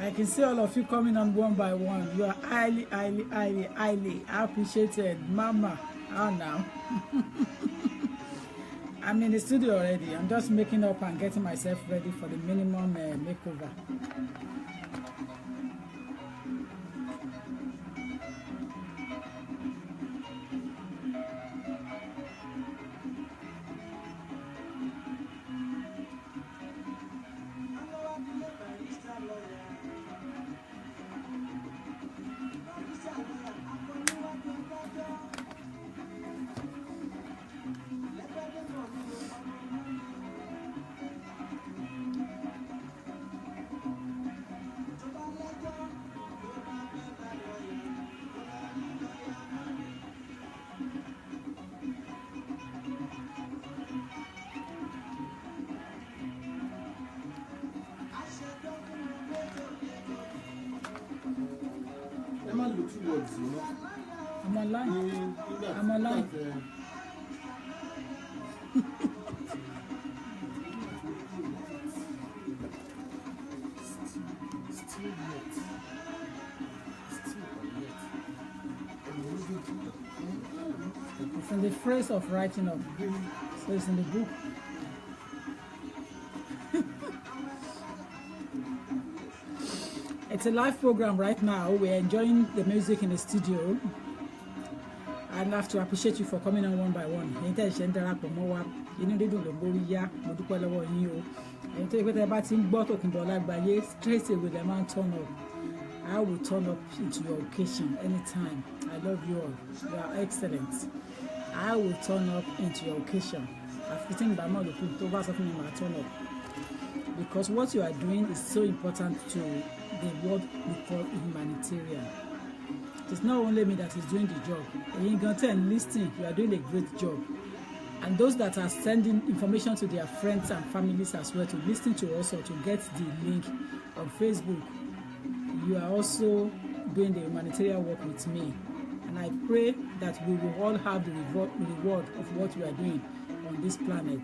I can see all of you coming on one by one. You are highly appreciated. Mama, how now? I'm in the studio already. I'm just making up and getting myself ready for the minimum makeover. I'm online. I'm online. It's in the phrase of writing up. So it's in the book. It's a live program right now. We're enjoying the music in the studio. I'd love to appreciate you for coming on one by one. Straight away the man turn up. I will turn up into your occasion anytime. I love you all. You are excellent. I will turn up into your occasion. After thinking about the people over something in my turn up. Because what you are doing is so important to the world we call humanitarian. It's not only me that is doing the job. You can listening, you are doing a great job. And those that are sending information to their friends and families as well to listen to us or to get the link on Facebook, you are also doing the humanitarian work with me. And I pray that we will all have the reward of what we are doing on this planet.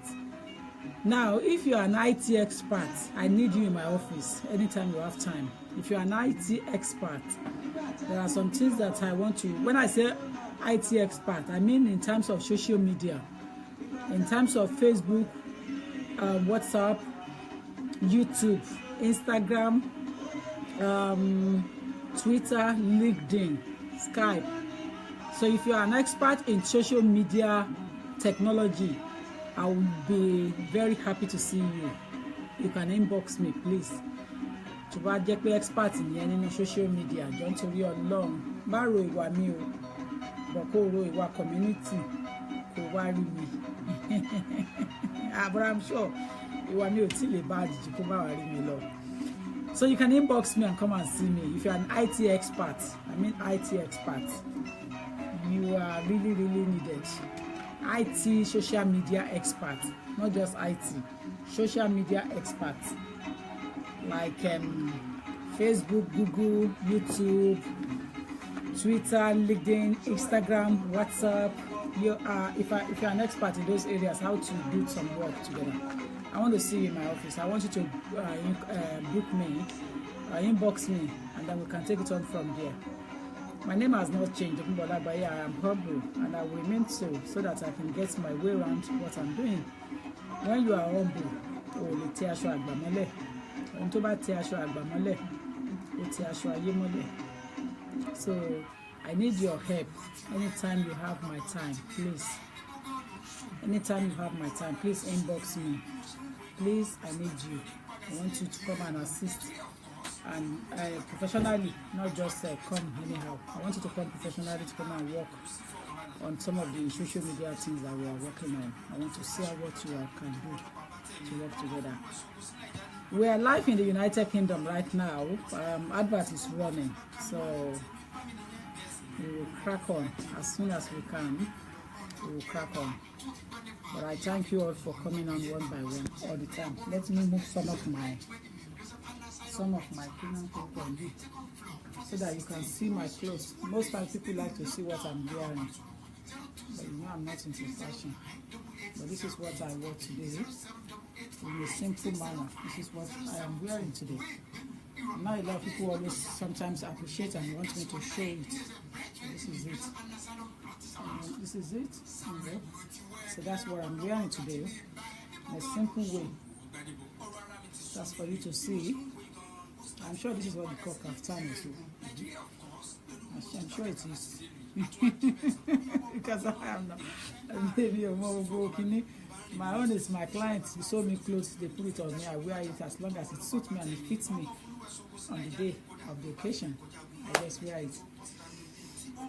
Now, if you are an IT expert, I need you in my office anytime you have time. If you are an IT expert, there are some things that I want to, when I say IT expert, I mean in terms of social media, in terms of Facebook, WhatsApp, YouTube, Instagram, Twitter, LinkedIn, Skype. So if you are an expert in social media technology, I will be very happy to see you. You can inbox me, please. To bá jẹ́ pé expert in social media, jọ̀ọ́ nítorí Ọlọ́run, má ro ìwà mi o, but kó ro ìwà community, kó wá rí mi. But I'm sure ìwà mi ò tí lè bad jù kó má wá rí mi lọ. So you can inbox me and come and see me. If you're an IT expert, I mean IT expert, you are really needed. IT social media expert, not just IT, social media expert, like Facebook, Google, YouTube, Twitter, LinkedIn, Instagram, WhatsApp. You are, if you're an expert in those areas, how to do some work together. I want to see you in my office. I want you to book me, inbox me, and then we can take it on from there. My name has not changed, but I am humble and I will remain so that I can get my way around what I'm doing. When you are humble, so I need your help anytime you have my time, please. Anytime you have my time, please inbox me. Please, I need you. I want you to come and assist. And professionally, not just come anyhow. I want you to come professionally to come and work on some of the social media things that we are working on. I want to see what you can do to work together. We are live in the United Kingdom right now. Advert is running, so we will crack on as soon as we can. We will crack on. But I thank you all for coming on one by one all the time. Let me move some of my premium people on it so that you can see my clothes. Most times people like to see what I'm wearing, but you know I'm not into fashion. But this is what I wore today in a simple manner. This is what I am wearing today. Now a lot of people always sometimes appreciate and want me to show it. This is it. This is it. Okay. So that's what I'm wearing today. In a simple way. That's for you to see. I'm sure this is what you call kaftan as well. I'm sure it is. Because I am not. Maybe a more broken. My own is my clients. You sew me clothes, they put it on me. I wear it as long as it suits me and it fits me on the day of the occasion. I just wear it.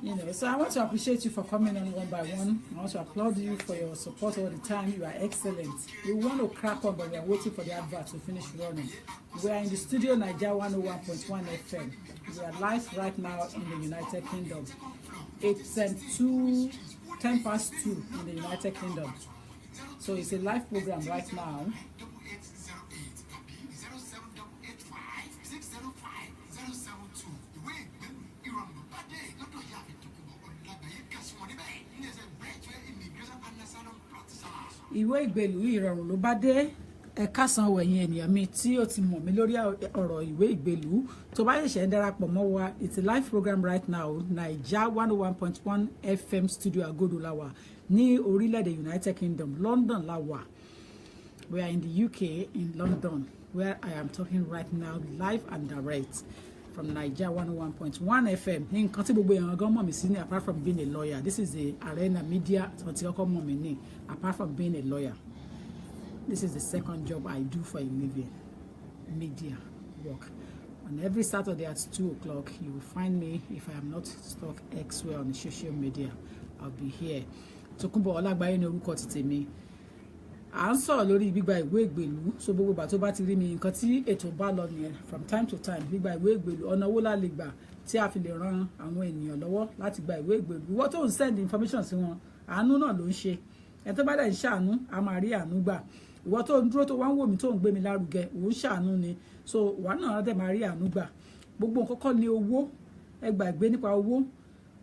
You know, so I want to appreciate you for coming on one by one. I want to applaud you for your support all the time. You are excellent. We want to crack on, but we are waiting for the advert to finish running. We are in the studio, Nigeria 101.1 FM. We are live right now in the United Kingdom. It's 10 past 2 in the United Kingdom. So it's a live program right now. Ìwé ìgbèlú ìrọ̀rùn ló bá dé. Ẹ káàsán wẹ̀yìn ènìyàn mi tí ó ti mọ̀ mí lórí ọ̀rọ̀ ìwé ìgbèlú tó bá ṣẹ̀ṣẹ̀ ń darapọ̀ mọ́ wa. It's a live program right now. Naija 101.1 FM studio Agodo la wà ní orílẹ̀-èdè United Kingdom, London la wà. We are in the UK, in London, where I am talking right now, live and direct from Naija 101.1 FM. Nǹkan tí gbogbo èèyàn gan mọ̀ mí sí ni, apart from being a lawyer. This is the arena media tí ọkọ mọ̀ mí ní, apart from being a lawyer. This is the second job I do for a living, media work. And every Saturday at 2 o'clock, you will find me, if I am not stuck elsewhere on the social media, I'll be here. Tókunbọ̀ Ọlágbáyé ní orúkọ ti tèmi. À ń sọ̀rọ̀ lórí gbígba ìwé ìgbèlú. So gbogbo ìgbà tó bá ti rí mi, nǹkan tí ètò bá lọ nìyẹn, from time to time, gbígba ìwé ìgbèlú. Ọ̀nà wo la lè gbà tí a fi lè ran àwọn ènìyàn lọ́wọ́ láti gba ìwé ìgbèlú. Ìwọ tó ń send information sí wọn, àánú náà ló ń ṣe. Ẹni tó bá dẹ̀ ń ṣàánú, a máa rí àánú gbà. Ìwọ tó ń dúró tó wá ń wò mí tó ń gbé mi lárugẹ, ò ń ṣàánú ni. So wà náà dẹ̀ máa rí àánú gbà. Gbogbo nǹkan kọ́ ni owó. Ẹ gbàgbé nípa owó.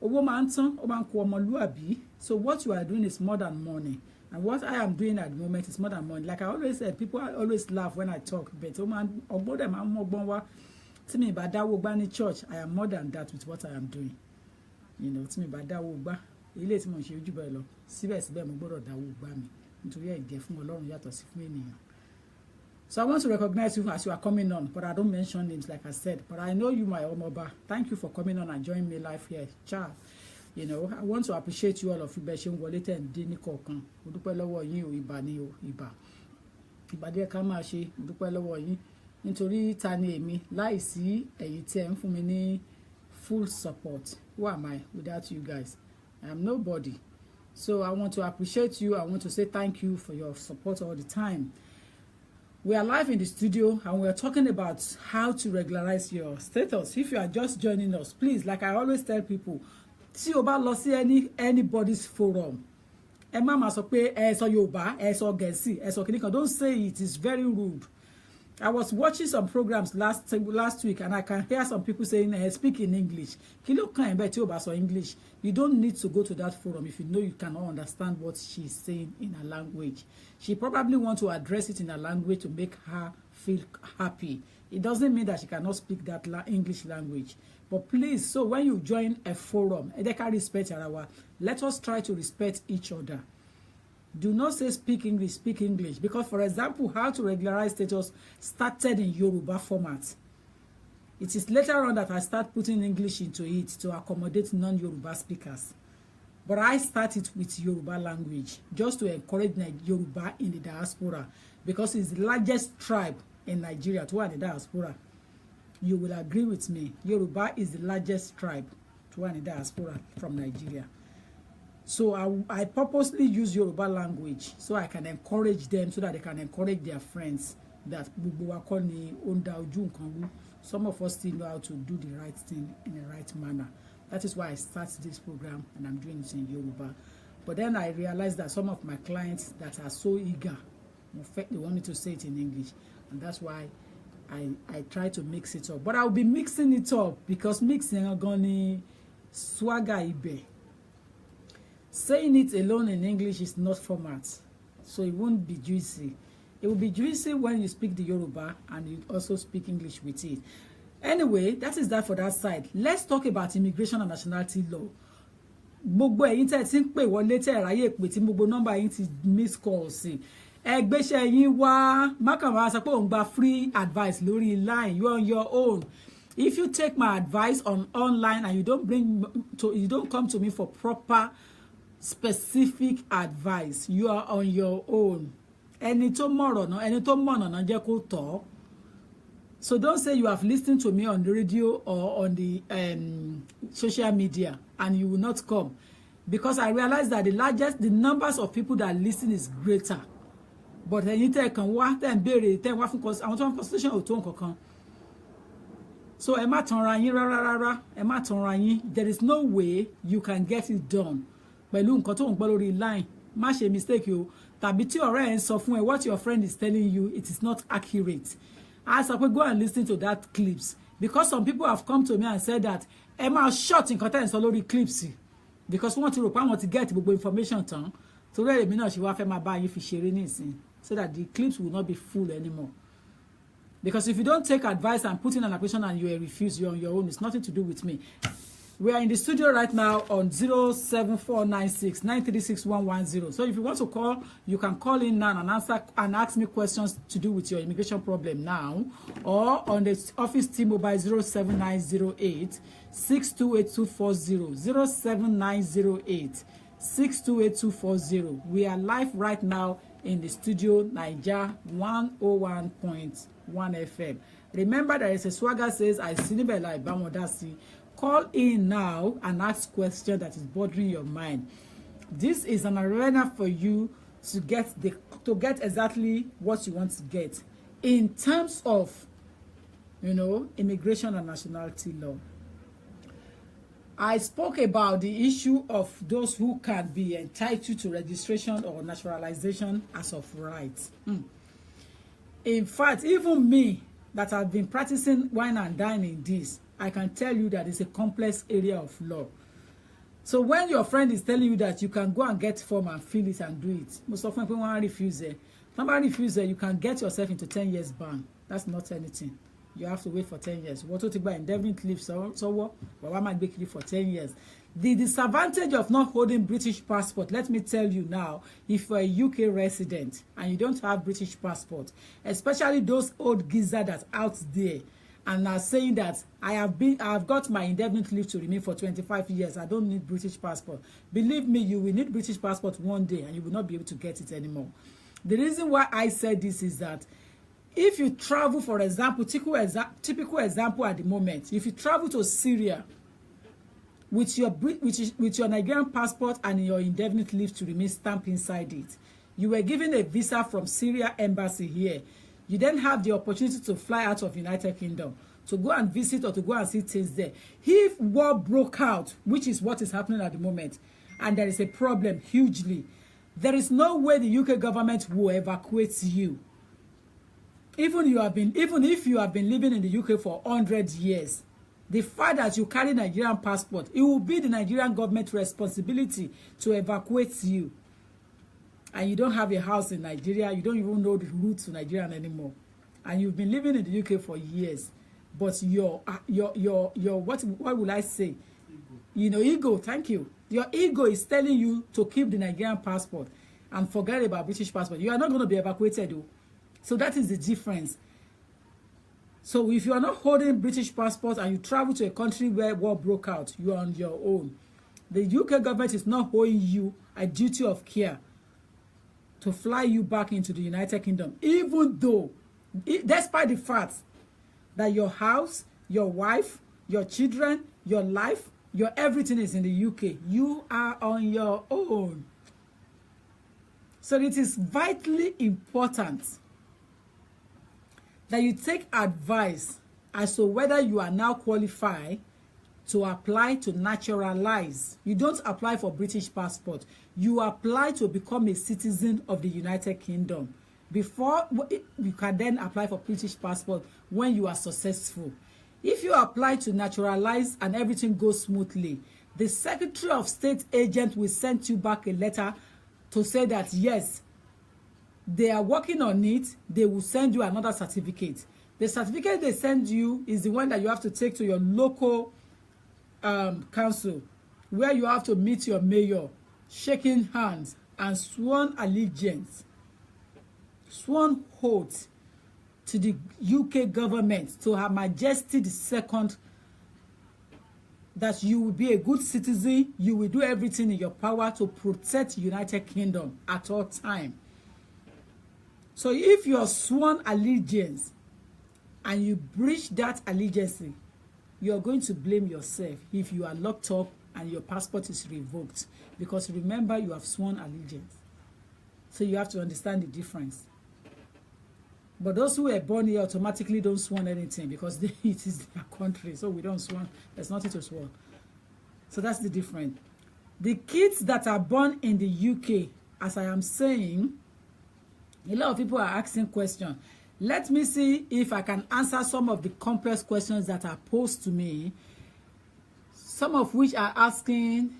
Owó máa ń tán, ó máa ń kó ọmọlúwàbí. So what you are doing is more than money. And what I am doing at the moment is more than money. Like I always said, people always laugh when I talk. But ọgbọ́n dẹ̀ máa ń mọ́gbọ́n wá. Tí mi bá dáwó gbá ní church, I am more than that with what I am doing. You know, tí mi bá dáwó gbá, ilé tí mo ń ṣe ojú bẹ́ẹ̀ lọ. Síbẹ̀síbẹ̀ mo gbọ́dọ̀ dáwó gbá mi. Nítorí ẹ̀jẹ̀ fún Ọlọ́run yàtọ̀ sí fún ènìyàn. So I want to recognize you as you are coming on, but I don't mention names like I said. But I know you, my Omoba. Thank you for coming on and joining me live here. Ciao. You know, I want to appreciate you all of you. Bẹ́ẹ̀ ṣe ń wọlé tẹ̀ ń dín ní kọ̀ọ̀kan. Mo dúpẹ́ lọ́wọ́ yín o, ìbà ni o, ìbà. Ìbà díẹ̀ ká máa ṣe, mo dúpẹ́ lọ́wọ́ yín. Nítorí ta ni èmi láìsí ẹ̀yin tí ẹ ń fún mi ní full support. Who am I without you guys? I am nobody. So I want to appreciate you. I want to say thank you for your support all the time. We are live in the studio and we are talking about how to regularize your status. If you are just joining us, please, like I always tell people, tí o bá lọ sí anybody's forum, ẹ má máa sọ pé ẹ sọ Yorùbá, ẹ sọ Gẹ̀ẹ́sì, ẹ sọ kìnìkan. Don't say it. It's very rude. I was watching some programs last week and I can hear some people saying, speak in English. Kí ló kàn ẹ́ bẹ́ẹ̀ tí o bá sọ English? You don't need to go to that forum if you know you cannot understand what she's saying in her language. She probably wants to address it in her language to make her feel happy. It doesn't mean that she cannot speak that English language. But please, so when you join a forum, respect our, let us try to respect each other. Do not say speak English. Because, for example, how to regularize status started in Yoruba format. It is later on that I start putting English into it to accommodate non-Yoruba speakers. But I started with Yoruba language just to encourage Yoruba in the diaspora because it's the largest tribe in Nigeria to the diaspora. You will agree with me. Yoruba is the largest tribe to the diaspora from Nigeria. So I purposely use Yoruba language so I can encourage them so that they can encourage their friends that some of us still know how to do the right thing in the right manner. That is why I started this program and I'm doing it in Yoruba. But then I realized that some of my clients that are so eager, in fact, they want me to say it in English. And that's why I try to mix it up. But I'll be mixing it up because mixing agony swagger ibe. Saying it alone in English is not format, so it won't be juicy. It will be juicy when you speak the Yoruba and you also speak English with it. Anyway, that is that for that side. Let's talk about immigration and nationality law. Gbogbo ẹ̀yin tẹ́ ti ń pè wọlé tẹ́ ráyè pé tí gbogbo number yín ti miss call sí. Ẹ gbéṣẹ́ yín wá, má kàn wá sọ pé òun gba free advice lórí line. You on your own. If you take my advice on online and you don't come to me for proper specific advice, you are on your own. Ẹni tó mọ̀rọ̀ náà, ẹni tó mọ̀nà náà jẹ́ kó tọ́. So don't say you have listened to me on the radio or on the social media and you will not come, because I realize that the numbers of people that listen is greater. But ẹ̀yin tẹ́ kàn wá tẹ́ ń béèrè tẹ́ wá fún àwọn tó ń consultation ò tó nǹkankan. So ẹ má tanra yín rárá, ẹ má tanra yín. There is no way you can get it done pẹ̀lú nǹkan tó ń gbọ́ lórí line. Má ṣe mistake o. Tàbí tí ọ̀rẹ́ ẹ ń sọ fún ẹ what your friend is telling you, it is not accurate. I said, go and listen to that clips, because some people have come to me and said that Emma shot in content solo clips because we want to want to get gbogbo information tán. So really, me náà she wá fẹ́ máa bá yín fi ṣeré nísìn, so that the clips will not be full anymore. Because if you don't take advice and put in an application and you refuse, you're on your own. It's nothing to do with me. We are in the studio right now on 07496 936 So if you want to call, you can call in now and answer and ask me questions to do with your immigration problem now, or on the office team mobile 07908 628240 07908 628240. We are live right now in the studio, Niger 101.1 FM. Remember, there is a swagger says I see like Bamodasi. Call in now and ask questions that is bothering your mind. This is an arena for you to get exactly what you want to get in terms of, immigration and nationality law. I spoke about the issue of those who can be entitled to registration or naturalization as of right. In fact, even me that have been practicing wine and dining this, I can tell you that it's a complex area of law. So when your friend is telling you that you can go and get form and fill it and do it, most often people want to refuse it. Somebody refuse it, you can get yourself into 10 years ban. That's not anything. You have to wait for 10 years. What to buy indefinite leave so what? But why might be for 10 years? The disadvantage of not holding British passport, let me tell you now, if you're a UK resident and you don't have British passport, especially those old geezers that's out there, and are saying that I have got my indefinite leave to remain for 25 years. I don't need British passport. Believe me, you will need British passport one day and you will not be able to get it anymore. The reason why I said this is that if you travel, for example, typical example at the moment, if you travel to Syria with your Nigerian passport and your indefinite leave to remain stamped inside it, you were given a visa from Syria embassy here. You then have the opportunity to fly out of United Kingdom to go and visit or to go and see things there. If war broke out, which is what is happening at the moment, and there is a problem hugely, there is no way the UK government will evacuate you. Even if you have been living in the UK for 100 years, the fact that you carry Nigerian passport, it will be the Nigerian government responsibility to evacuate you. And you don't have a house in Nigeria, you don't even know the route to Nigeria anymore, and you've been living in the UK for years, but your what will I say? Ego. Thank you. Your ego is telling you to keep the Nigerian passport and forget about British passport. You are not going to be evacuated, though. So that is the difference. So if you are not holding British passport and you travel to a country where war broke out, you are on your own. The UK government is not holding you a duty of care to fly you back into the United Kingdom, even though, despite the fact that your house, your wife, your children, your life, your everything is in the UK, you are on your own. So it is vitally important that you take advice as to whether you are now qualified to apply to naturalize. You don't apply for British passport. You apply to become a citizen of the United Kingdom. Before you can then apply for British passport when you are successful. If you apply to naturalize and everything goes smoothly, the Secretary of State agent will send you back a letter to say that yes, they are working on it. They will send you another certificate The certificate they send you is the one that you have to take to your local council, where you have to meet your mayor, shaking hands, and sworn allegiance, sworn oath to the UK government, to Her Majesty II, that you will be a good citizen, you will do everything in your power to protect United Kingdom at all time. So if you're sworn allegiance and you breach that allegiance, you're going to blame yourself if you are locked up and your passport is revoked, because remember, you have sworn allegiance. So you have to understand the difference. But those who were born here automatically don't sworn anything, because it is their country, so we don't sworn. There's nothing to swear. So that's the difference. The kids that are born in the UK, as I am saying, a lot of people are asking questions. Let me see if I can answer some of the complex questions that are posed to me, some of which are asking,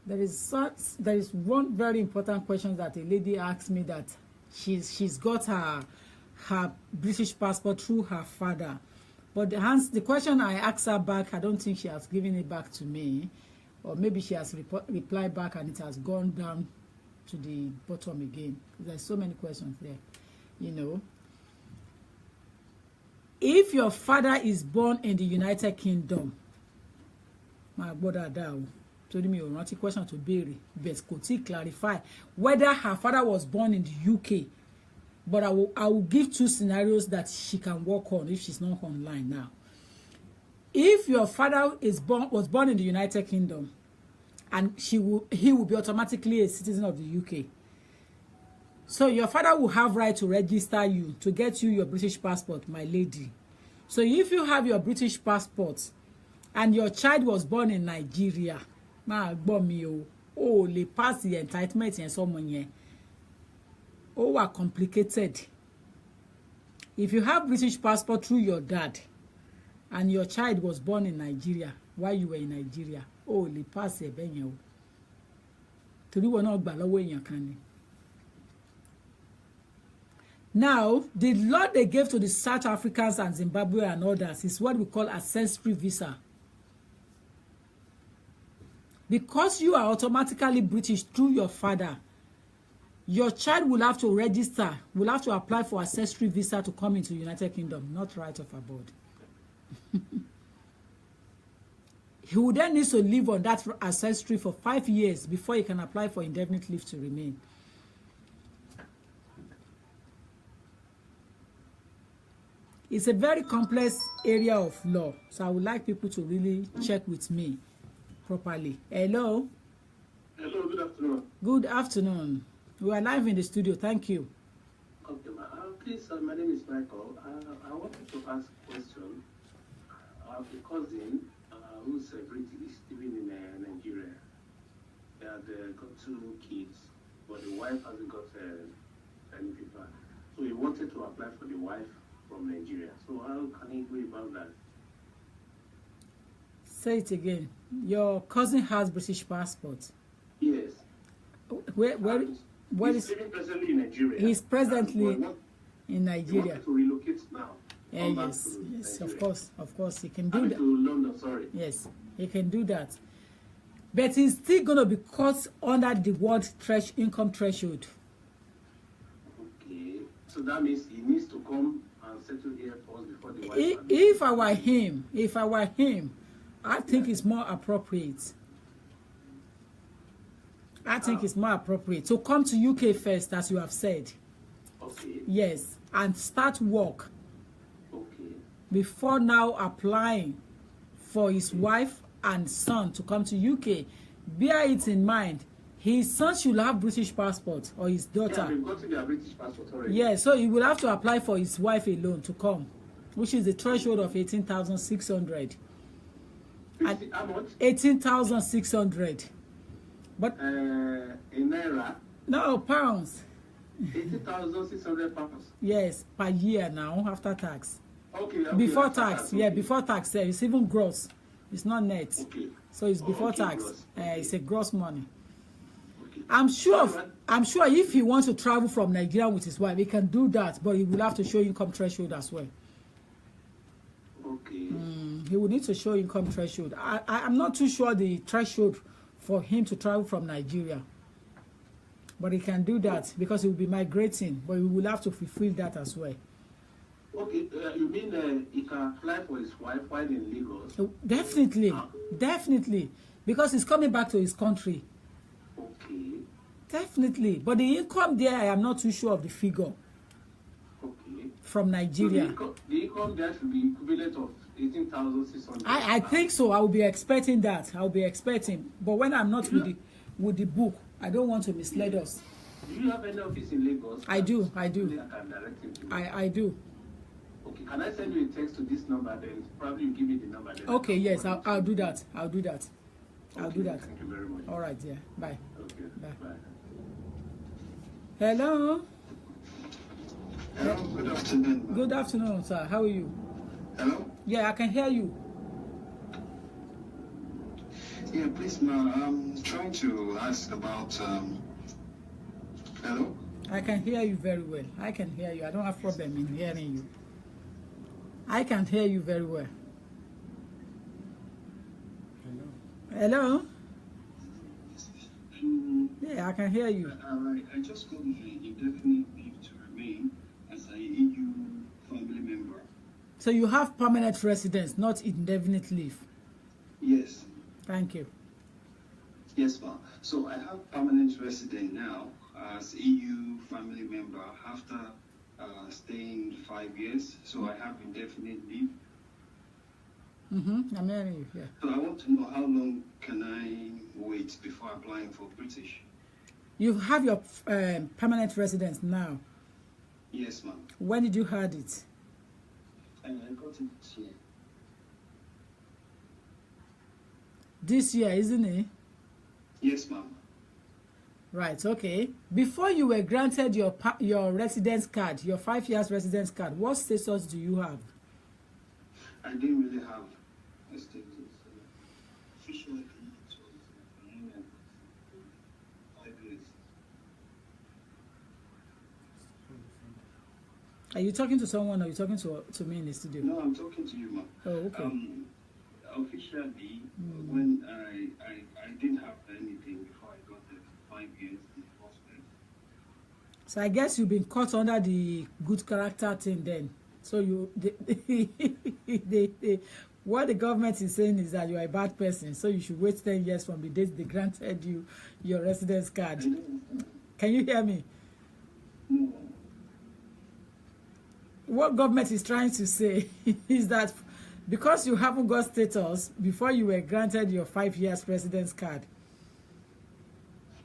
there is one very important question that a lady asked me, that she's got her British passport through her father, but the question I asked her back, I don't think she has given it back to me, or maybe she has replied back and it has gone down to the bottom again. There's so many questions there, you know. If your father is born in the United Kingdom, my brother Dao told me a question to Berry, but could he clarify whether her father was born in the UK? But I will give two scenarios that she can work on if she's not online now. If your father was born in the United Kingdom, and he will be automatically a citizen of the UK. So your father will have right to register you, to get you your British passport, my lady. So if you have your British passport and your child was born in Nigeria, le pass the entitlement and someone here. Oh, are complicated. If you have British passport through your dad and your child was born in Nigeria while you were in Nigeria, oh, le pass e ben yen o. Torí wọ́n náà gbà lọ́wọ́ èèyàn kan ni. Now, the law they gave to the South Africans and Zimbabwe and others is what we call ancestry visa. Because you are automatically British through your father, your child will have to register, will have to apply for ancestry visa to come into the United Kingdom, not right of abode. He would then need to live on that ancestry for 5 years before he can apply for indefinite leave to remain. It's a very complex area of law, so I would like people to really check with me properly. Hello? Hello, good afternoon. Good afternoon. We are live in the studio. Thank you. Okay, please, my name is Michael. I wanted to ask a question. I have a cousin who's British, living in Nigeria. They have got 2 kids, but the wife hasn't got any paper. So he wanted to apply for the wife from Nigeria. So how can he go about that? Say it again. Your cousin has British passport. Yes. Where he's living presently in Nigeria. He's presently in Nigeria. He wants to relocate now. Yes, of course, he can do that. To London, sorry. Yes, he can do that. But he's still going to be caught under the world income threshold. Okay, so that means he needs to come and settle here first before the wife. If I were him, I think it's more appropriate. It's more appropriate to come to UK first, as you have said. Okay. Yes, and start work. Okay. Before now applying for his wife and son to come to UK. Bear it in mind, his son should have British passport, or his daughter. Yeah, they've got their British passport already. Yeah, so he will have to apply for his wife alone to come, which is the threshold of 18,600. How much? 18,600. But in Naira? No, pounds. 80,600 pounds. Yes, per year now, after tax. Okay. Before tax, yeah, before tax. It's even gross. It's not net. Okay. So it's before tax. It's a gross money. Okay. I'm sure I'm sure if he wants to travel from Nigeria with his wife, he can do that, but he will have to show income threshold as well. Okay. He will need to show income threshold. I'm not too sure the threshold for him to travel from Nigeria, but he can do that because he will be migrating, but he will have to fulfill that as well. Okay, you mean he can apply for his wife while in Lagos? Definitely, definitely, because he's coming back to his country. Okay. Definitely, but the income there, I am not too sure of the figure. Okay. From Nigeria. So the income there should be equivalent of 18,600. I think so. I will be expecting that. I will be expecting, but when I'm not with the book, I don't want to mislead us. Do you have any office in Lagos? I do. I can direct him to you. I do. Okay, can I send you a text to this number? Then probably you give me the number. Then Okay, yes, I'll do that. I'll do that. I'll do that. Thank you very much. All right, yeah. Bye. Okay. Bye. Bye. Hello. Hello, good afternoon. Good afternoon, sir. How are you? Hello? Yeah, I can hear you. Yeah, please, ma'am. I'm trying to ask about, hello? I can hear you very well. I can hear you. I don't have problem in hearing you. I can hear you very well. Hello? Yeah, I can hear you. I just got the indefinite leave to remain as an EU family member. So you have permanent residence, not indefinite leave. Yes. Thank you. Yes, ma'am. So I have permanent resident now as EU family member after staying 5 years. So I have indefinite leave. I'm hearing you. Yeah. So I want to know how long can I wait before applying for British? You have your permanent residence now. Yes, ma'am. When did you have it? And I got it this year. This year, isn't it? Yes, ma'am. Right, okay. Before you were granted your residence card, your 5 years residence card, what status do you have? I didn't really have a status. Officially, it was 5 years. Are you talking to someone or are you talking to me in the studio? No, I'm talking to you, ma'am. Oh, okay. Officially, when I didn't have anything before I got the 5 years in the first place. So I guess you've been caught under the good character thing then. So what the government is saying is that you are a bad person, so you should wait 10 years from the date they granted you your residence card. Can you hear me? No. What government is trying to say is that because you haven't got status before you were granted your 5 years residence card,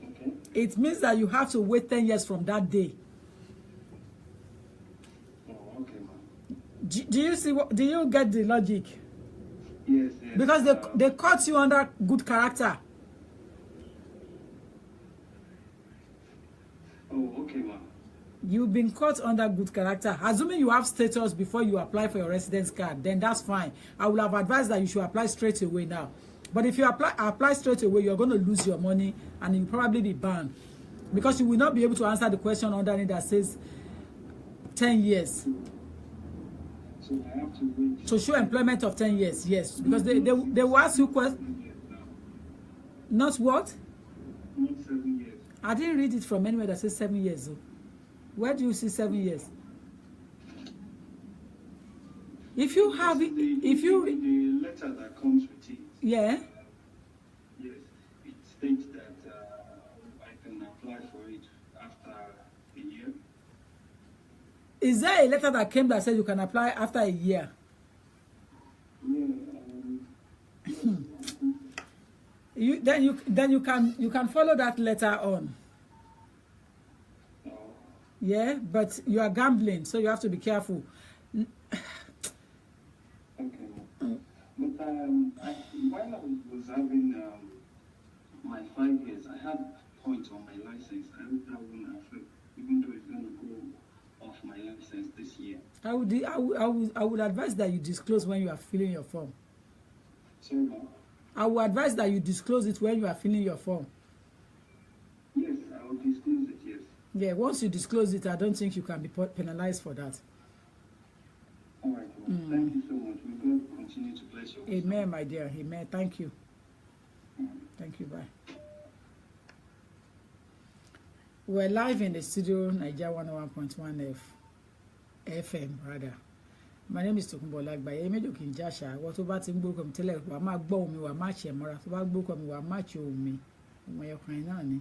Okay. it means that you have to wait 10 years from that day. Oh, okay, ma'am. Do you see do you get the logic? Yes, yes. Because they caught you under good character. Oh, okay, ma'am. You've been caught under good character. Assuming you have status before you apply for your residence card, then that's fine. I would have advised that you should apply straight away now. But if you apply straight away, you're going to lose your money and you'll probably be banned. Because you will not be able to answer the question underneath that says 10 years. So I have to wait. To show employment of 10 years, yes. Because they will ask you questions. Not what? Not 7 years. I didn't read it from anywhere that says 7 years. Though. Where do you see 7 years? If you have it, if you... The letter that comes with it. Yeah. Yes, it states that I can apply for it after a year. Is there a letter that came that said you can apply after a year? Yeah. Then you can follow that letter on. Yeah, but you are gambling, so you have to be careful. Okay. But while I was having my 5 years, I had points on my license. I wouldn't affect, even though it's going to go off my license this year. I would advise that you disclose when you are filling your form. Sorry, ma'am? I would advise that you disclose it when you are filling your form. Yes, I will disclose it. Yeah, once you disclose it, I don't think you can be penalized for that. All right. Thank you so much. May God continue to bless you. Amen, my dear. Amen. Thank you. Thank you. Bye. We're live in the studio, Nigeria 101.1 FM, rather. My name is Tokunbo Lagbaye. Emejo Kinjasha. What about to gbórúkọ mi tẹ́lẹ̀? Wàá máa gbọ́ omi, wàá máa ṣe mọ́ra. Tó bá gbórúkọ mi, wàá máa ṣe omi. Ọmọ ẹ̀kan náà ni.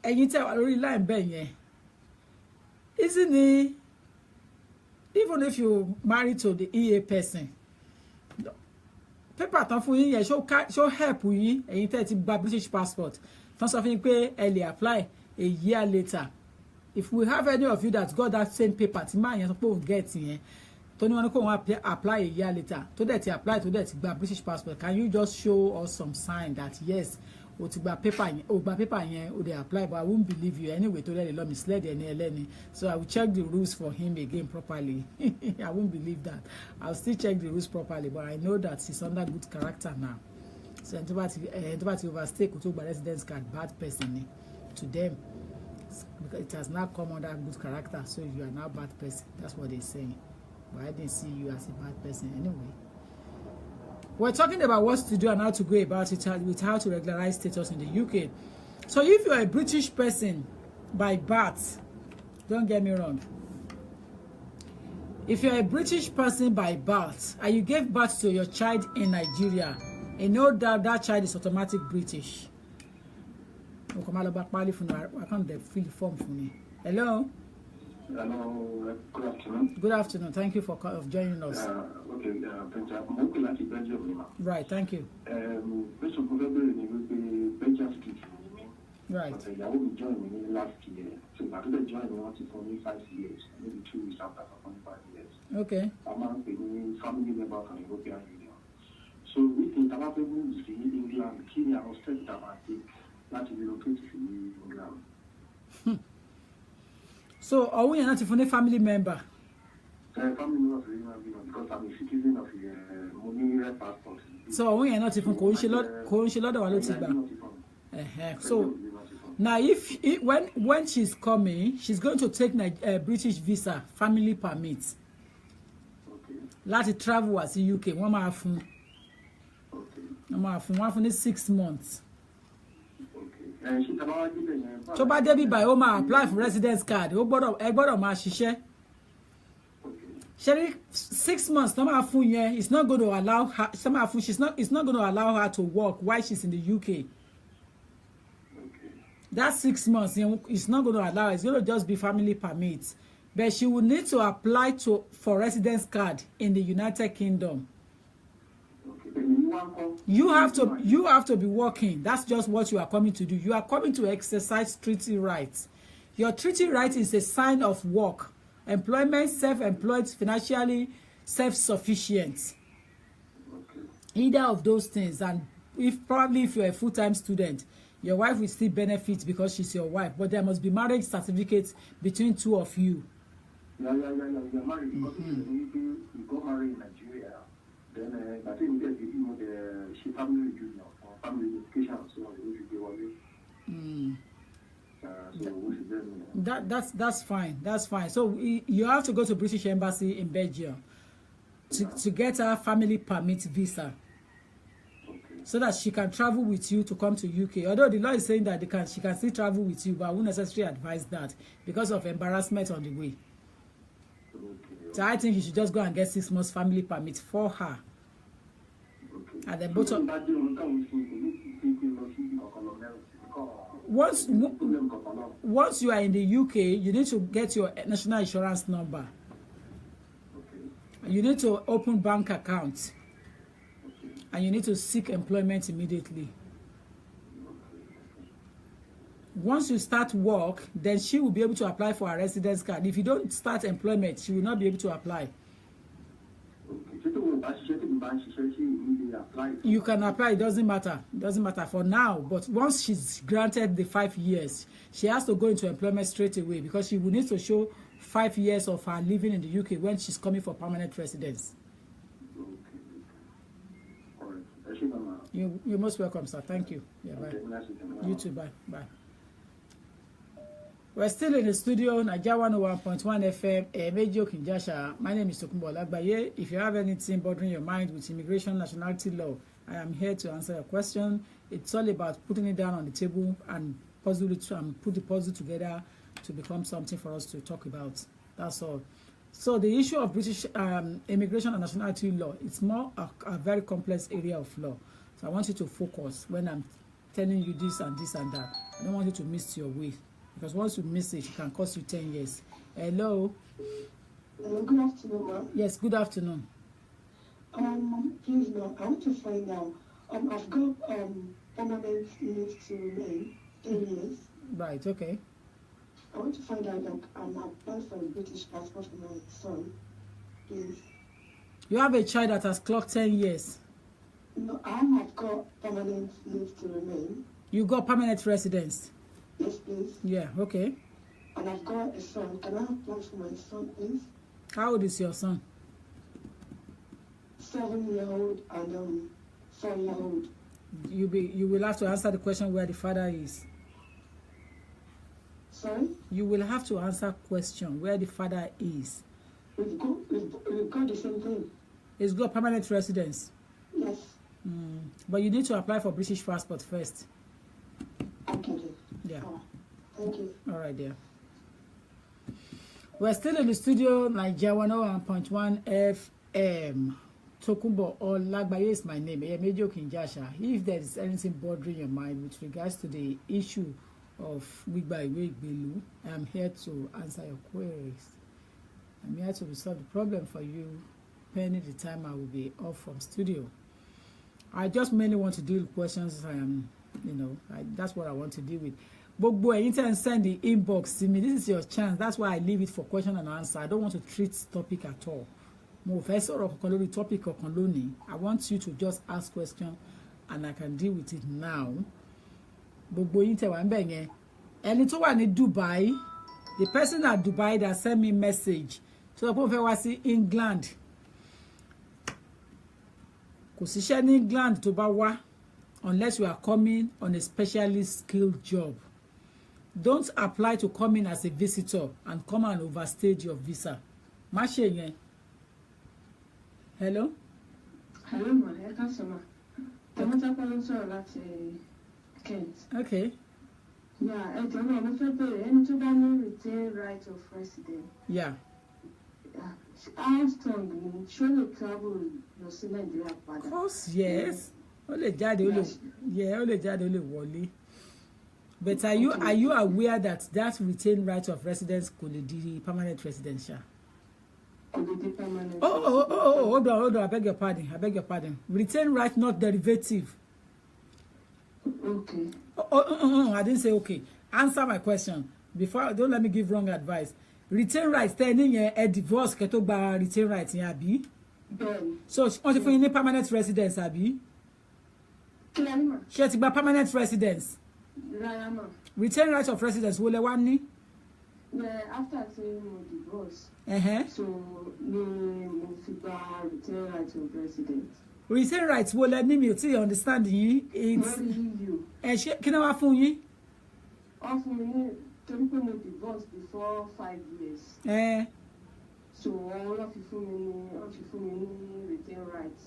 Ẹ̀yin tẹ́ wà lórí line bẹ́ẹ̀ yẹn. Isn't it? Even if you marry to the EA person, paper tán fún yín yẹn show help yín. Ẹ̀yin tẹ́ ti gba British passport. Tán sọ fún yín pé ẹ lè apply a year later. If we have any of you that's got that same paper, tí máa yẹn sọ pé òun get yẹn. Tó ní wọ́n ní kó wọ́n apply a year later. Tó dẹ̀ ti apply, tó dẹ̀ ti gba British passport. Can you just show us some sign that yes, o ti gba paper yẹn, o gba paper yẹn, o dey apply, but I won't believe you anyway. Tó dẹ̀ lè lọ mislead ẹni ẹlẹ́ni. So I will check the rules for him again properly. I won't believe that. I'll still check the rules properly, but I know that he's under good character now. So ẹni tó bá ti overstay kó tó gba residence card, bad person ni to them. Because it has now come under good character, so you are now bad person. That's what they're saying. But I didn't see you as a bad person anyway. We're talking about what to do and how to go about it with how to regularize status in the UK. So if you're a British person by birth, don't get me wrong. If you're a British person by birth and you gave birth to your child in Nigeria, you know that that child is automatic British. I can't fill the form for me. Hello? Hello, good afternoon. Good afternoon. Thank you for joining us. Right, thank you. First of all, Benjamin Street. Right. But I will join me last year. So I did join me for me 5 years, maybe 2 weeks after 5 years. Okay. I'm a family member of the European Union. So we think about people in England, Kenya, Australia, not to relocate to England. So, are we not even a family member? Family member of the Union because I'm a citizen of the money passport. So, are we not even So, now when she's coming, she's going to take British visa, family permit. Okay. Láti travel as the UK. Wọ́n máa fún. Wọ́n fún ní 6 months. Tó bá débi by ó máa apply for residence card. Ẹ gbọ́dọ̀ máa ṣiṣẹ́. Ṣé 6 months tó máa fún yẹn, it's not going to allow her. It's not going to allow her to work while she's in the UK. That 6 months, it's not going to allow her. It's going to just be family permit. But she will need to apply for residence card in the United Kingdom. You have to be working. That's just what you are coming to do. You are coming to exercise treaty rights. Your treaty right is a sign of work, employment, self-employed, financially self-sufficient. Either of those things. And if you're a full-time student, your wife will still benefit because she's your wife. But there must be marriage certificates between two of you. You're married because you got married in Nigeria. Then I think the family union or family education, so that's fine. That's fine. So you have to go to British Embassy in Belgium to get her family permit visa, so that she can travel with you to come to UK. Although the law is saying that she can still travel with you, but I won't necessarily advise that because of embarrassment on the way. So I think you should just go and get 6 months family permit for her. And then both of once you are in the UK, you need to get your national insurance number. You need to open bank account. And you need to seek employment immediately. Once you start work, then she will be able to apply for a residence card. If you don't start employment, she will not be able to apply. You can apply, it doesn't matter. It doesn't matter for now. But once she's granted the 5 years, she has to go into employment straight away because she will need to show 5 years of her living in the UK when she's coming for permanent residence. You're most welcome, sir. Thank you. Yeah, bye. You too. Bye. Bye. We're still in the studio, Naija 101.1 FM, Mejo Kinjasha. My name is Tokunbo Olagbaye. If you have anything bothering your mind with immigration nationality law, I am here to answer your question. It's all about putting it down on the table and puzzle it and put the puzzle together to become something for us to talk about. That's all. So the issue of British immigration and nationality law, it's more a very complex area of law. So I want you to focus when I'm telling you this and this and that. I don't want you to miss your way. Because once you miss it, it can cost you 10 years. Hello? Good afternoon, ma'am. Yes, good afternoon. Please, ma'am, I want to find out. I've got permanent leave to remain 10 years. Right, okay. I want to find out that I'm applying for a British passport for my son. Please. You have a child that has clocked 10 years. No, I have got permanent leave to remain. You got permanent residence? Yes, please. Yeah, okay. And I've got a son. Can I apply for my son, please? How old is your son? 7-year-old and 4-year-old. You will have to answer the question where the father is. Sorry? You will have to answer question where the father is. We've got the same thing. He's got permanent residence. Yes. But you need to apply for British passport first. Okay, then. Yeah. Oh, thank you. All right, dear. We're still in the studio, Naija 101.1 FM. Tokunbo Olagbaye is my name. Mejo Kinjasha. If there is anything bothering your mind with regards to the issue of Wigba Igbelu, I am here to answer your queries. I'm here to resolve the problem for you, pending the time I will be off from studio. I just mainly want to deal with questions. That's what I want to deal with. But boy, you can send the inbox to me. This is your chance. That's why I leave it for question and answer. I don't want to treat topic at all. Topic I want you to just ask question and I can deal with it now. But boy, you and it's one in Dubai. The person at Dubai that sent me message. So the was in England. Because in England to Bawa. Unless you are coming on a specially skilled job. Don't apply to come in as a visitor and come and overstay your visa. Hello? Hello, ma. Kent. Okay. Yeah, I don't know. I'm to retain right of residence. Yeah. How strong? Surely travel your Nigeria. Of course, yes. Only wọlé. But are you aware that retained right of residence could be permanent residential? Could be permanent. Hold on. I beg your pardon. Retained right, not derivative. Okay. I didn't say okay. Answer my question. Don't let me give wrong advice. Retained right, standing a divorce, keto retained right in Abi. So, only for any permanent residence, Abi. She ti gba permanent residence. Retain right of residence wo le wa ni? Yeah, after saying divorce. So mo fi gba retain right of residence. Retain right wo le ni mi o ti understand yin. It's she kí ni wá fún yín? Wọ́n fún mi ní torí pé mo divorce before 5 years. So wọ́n fi fún mi ní retain right.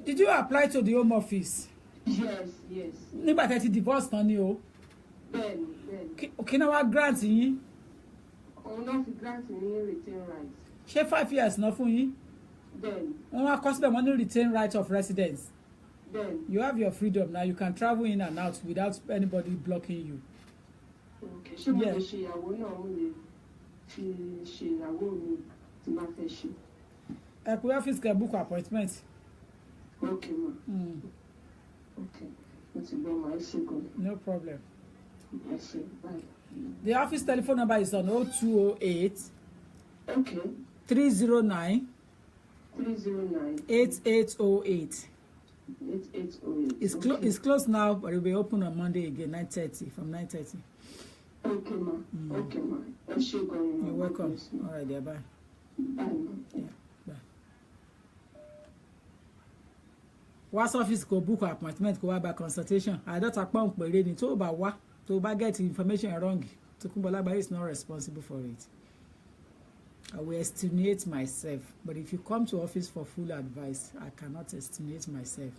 Did you apply to the Home Office? Yes. Nígbà tẹ́ ti divorce tán ni o. Bẹ́ẹ̀ni. Kí náà wá grant yín? Òun náà fi grant ní retain right. Ṣé 5 years náà fún yín? Bẹ́ẹ̀ni. Wọ́n wá kọ síbẹ̀ wọ́n ní retain right of residence. Bẹ́ẹ̀ni. You have your freedom now. You can travel in and out without anybody blocking you. Okay. Ṣé mo lè ṣe ìyàwó náà mo lè fi ṣe ìyàwó mi tí máa fẹ́ ṣe? Ẹ pé ọ́fíìsì kẹ́ book appointment. Okay, ma. Okay. No problem. Bye. The office telephone number is on 0208 Okay. 309 8808. 8808. It's closed now, but it will be open on Monday again, 9:30 from 9:30. Okay, ma. Okay, ma. You're welcome. All right, dear. Bye. Bye, ma. Yeah. What's office go book appointment go by consultation. I don't appoint pere ni tó bá wá tó bá get information wrong, Tokunbo Lagbaye is not responsible for it. I will estimate myself, but if you come to office for full advice, I cannot estimate myself.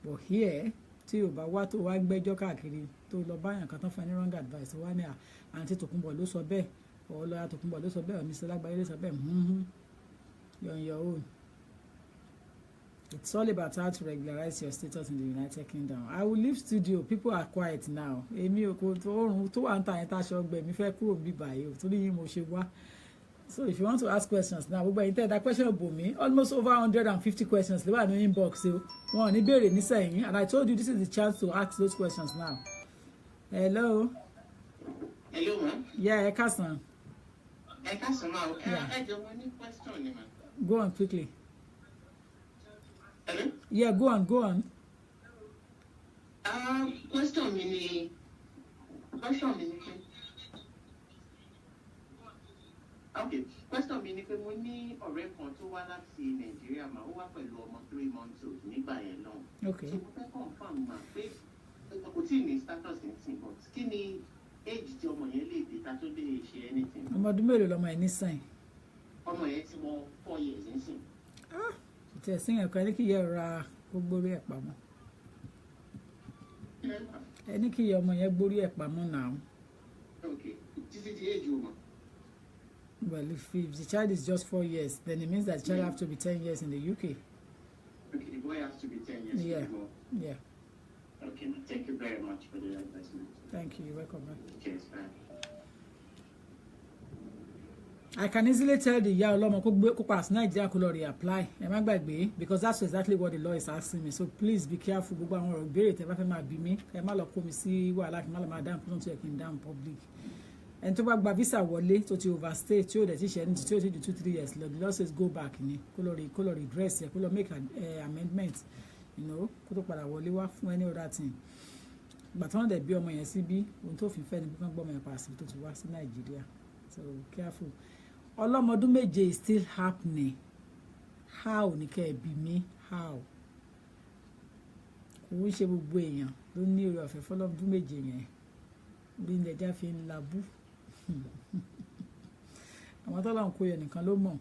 But here, tí o bá wá tó wá gbẹ́jọ́ káàkiri tó lọ báyàn kan tán fún ẹni wrong advice wá ní àǹtí Tokunbo ló sọ bẹ́ẹ̀ or lọ́yà Tokunbo ló sọ bẹ́ẹ̀ or Mr. Lagbaye ló sọ bẹ́ẹ̀, you're on your own. It's all about how to regularize your status in the United Kingdom. I will leave studio. People are quiet now. Èmi ò kò tó oorun tó wà ń ta yẹn tá aṣọ ọgbẹ́ mi fẹ́ kúrò bí báyìí torí yín mo ṣe wá. So if you want to ask questions now, gbogbo ẹ̀yin tẹ́ that question bò mí almost over 150 questions ló wà ní inbox o. Wọn ò ní béèrè nísẹ̀yìn, and I told you this is the chance to ask those questions now. Hello. Hello, ma. Yeah, ẹ káàsán. Ẹ káàsán ma. Ẹ jọ̀ọ́ mo ní question ni ma. Go on quickly. Hello? Yeah, go on. Question mi ni okay, question mi ni pé mo ní ọ̀rẹ́ kan tó wá láti Nàìjíríà mà ó wá pẹ̀lú ọmọ 3 months old nígbà yẹn náà. Okay. So mo fẹ́ confirm ma pé kò tí ì ní status nísìn but kí ni age tí ọmọ yẹn lè dé ta tó lè ṣe anything? Ọmọ ọdún mélòó lọmọ ẹ̀ nísìn? Ọmọ yẹn ti wọ 4 years nísìn. Tí ẹ sìn ẹ̀kọ́ ẹni kì í yẹ ra gbogbo orí ẹ̀ pamọ́. Ẹni kì í yẹ ọmọ yẹn gbórí ẹ̀ pamọ́ náà. Okay, títí di age o ma. Well, if the child is just 4 years, then it means that the child have to be 10 years in the UK. Okay, the boy has to be 10 years. Yeah. To go. Yeah. Okay, thank you very much for the advisement. Thank you. You're welcome. Cheers, bye. I can easily tell the ìyá ọlọ́mọ kó pass Nigeria kó lọ reapply. Ẹ má gbàgbé, because that's exactly what the law is asking me. So please be careful. Gbogbo àwọn ọ̀rọ̀ ìbéèrè tẹ́ bá fẹ́ máa bí mi. Ẹ má lọ kó mi sí wàhálà kí n má lọ máa dáhùn kó tó ń tún yẹ kí n dáhùn public. And tó bá gba visa wọlé tó ti overstay tí ó dẹ̀ ti ṣe ẹni tí ó ti do 2-3 years lọ, the law says go back ni kó lọ redress yẹ kó lọ make an amendment, kó tó padà wọlé wá fún any other thing. Ìgbà tí wọ́n dẹ̀ bí ọmọ yẹn sí bí ohun tó fi fẹ́ ni bí wọ́n gbọ́ ọmọ yẹn padà sí tó ti wá sí Nàìjíríà. So careful. Ọlọ́mọdún méje is still happening. How ni kẹ́ ẹ bí mi? How? Kò ń ṣe gbogbo èèyàn ló ní oore ọ̀fẹ́ fọlọ́dún méje yẹn. Bí ilẹ̀ ẹja fi ń labú. Àwọn tó lọ́n kó yẹn nìkan ló mọ̀.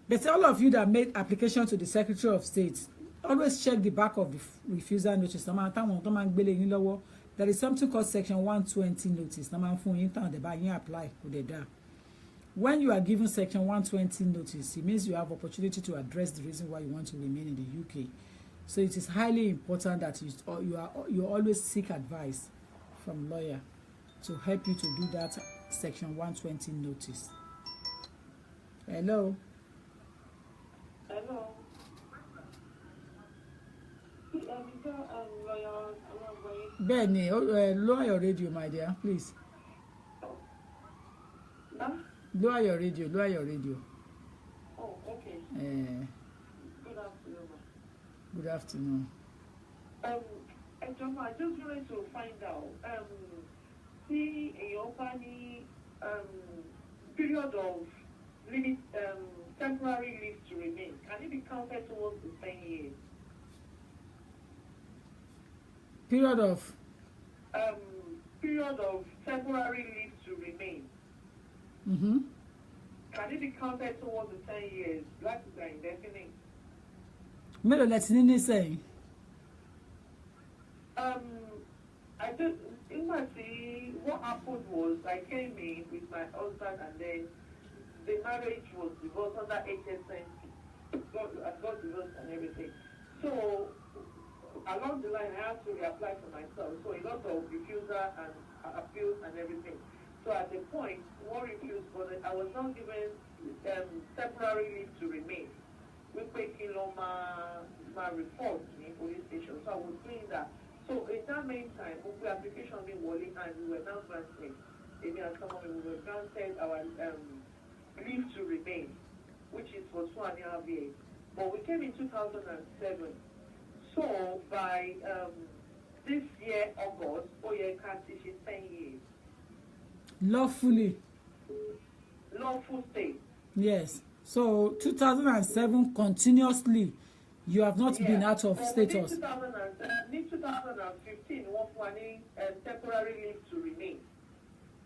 But all of you that made application to the Secretary of State, always check the back of the refusal notice. Táwọn tó máa ń gbélé yín lọ́wọ́. There is something called section 120 notice. Táwọn máa ń fún yín tán àdébá yín apply kò dẹ̀ dáa. When you are given section 120 notice, it means you have opportunity to address the reason why you want to remain in the UK. So it is highly important that you always seek advice from lawyer to help you to do that section 120 notice. Hello. Hello. Benny, lower your radio, my dear, please. Huh? Lower your radio. Oh, okay. Good afternoon. Good afternoon. I just wanted to find out. See, èèyàn bá ní period of limit, temporary leave to remain. Can it be counted towards the 10 years? Period of temporary leave to remain. Mm-hmm. Can it be counted towards the 10 years? That is indefinite. Mélòó lẹ ti ní nísẹ̀yìn? I just, what happened was I came in with my husband and then the marriage was divorced under HSN. I got divorced and everything. So along the line I had to reapply for myself. So a lot of refusal and appeals and everything. So at the point, one refused, but I was not given temporary leave to remain. We pay my report in police station. So I was doing that. So in that meantime, we application being walling and we were now granted. Maybe as someone we were granted our leave to remain, which is for 2.5 years. But we came in 2007. So by this year, August, Oyeka is 10 years. Lawfully. Lawful state. Yes. So 2007 continuously You have not been out of But status. In 2015, one for any temporary leave to remain.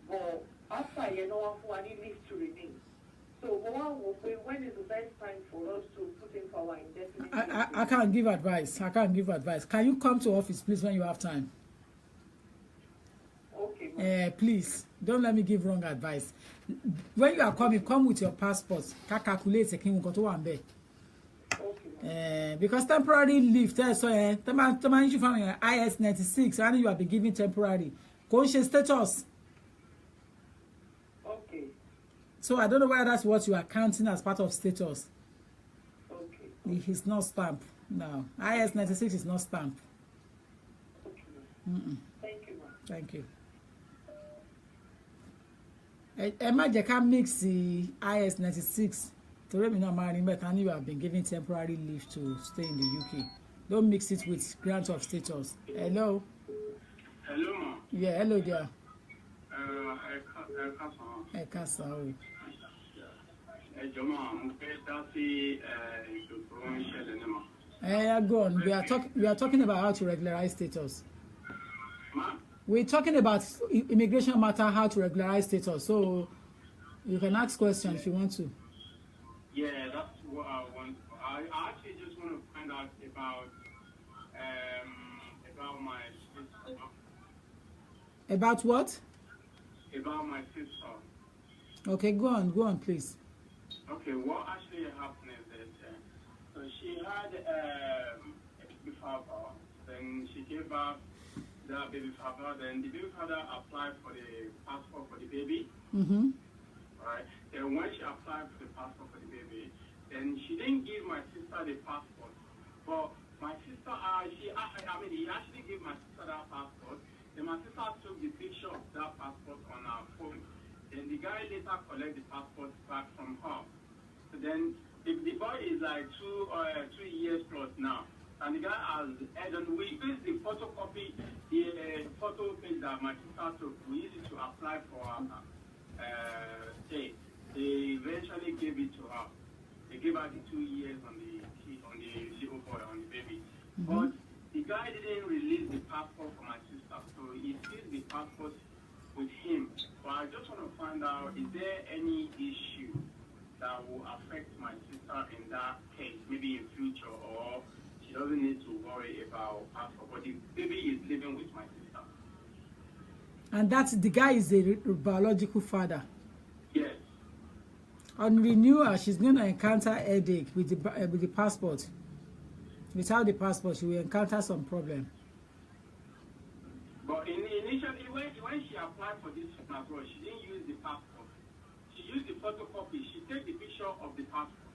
But after one for any leave to remain. So when is the best time for us to put in for our indefinite leave? I can't give advice. I can't give advice. Can you come to office, please, when you have time? Okay. Please, don't let me give wrong advice. When you are coming, come with your passport. Calculate the king go to one bed. Because temporary leave, so issue from IS-96, and you have been given temporary. Conscious status. Okay. So I don't know whether that's what you are counting as part of status. Okay. It's not stamped. No. IS-96 is not stamped. Okay. Thank you, ma'am. Thank you. Emma Jeka mix the IS-96 to let me know but you have been given temporary leave to stay in the UK. Don't mix it with grant of status. Hello? Hello, ma. Yeah, hello there. Go on. We are talking about how to regularize status. Ma? We're talking about immigration matter, how to regularize status. So you can ask questions if you want to. Yeah, that's what I want. I actually just want to find out about my sister. About what? About my sister. Okay, go on, please. Okay, what actually happened is that so she had a baby father, then she gave birth that baby father, then the baby father applied for the passport for the baby. Mm-hmm. Right. Then when she applied for the passport for the baby, then she didn't give my sister the passport. But my sister, he actually gave my sister that passport. Then my sister took the picture of that passport on her phone. Then the guy later collected the passport back from her. So then the boy is like 2 years plus now. And the guy has, and we use the photocopy, the photo page that my sister took. We use it to apply for stay. They eventually gave it to her. They gave her the 2 years on the little boy, on the baby. Mm-hmm. But the guy didn't release the passport for my sister, so he sees the passport with him. But I just want to find out, is there any issue that will affect my sister in that case, maybe in future, or she doesn't need to worry about passport, but the baby is living with my sister. And that's the guy is a biological father. Yes. On renewal, she's going to encounter headache with the passport. Without the passport, she will encounter some problem. But initially, when she applied for this as well, she didn't use the passport. She used the photocopy. She took the picture of the passport.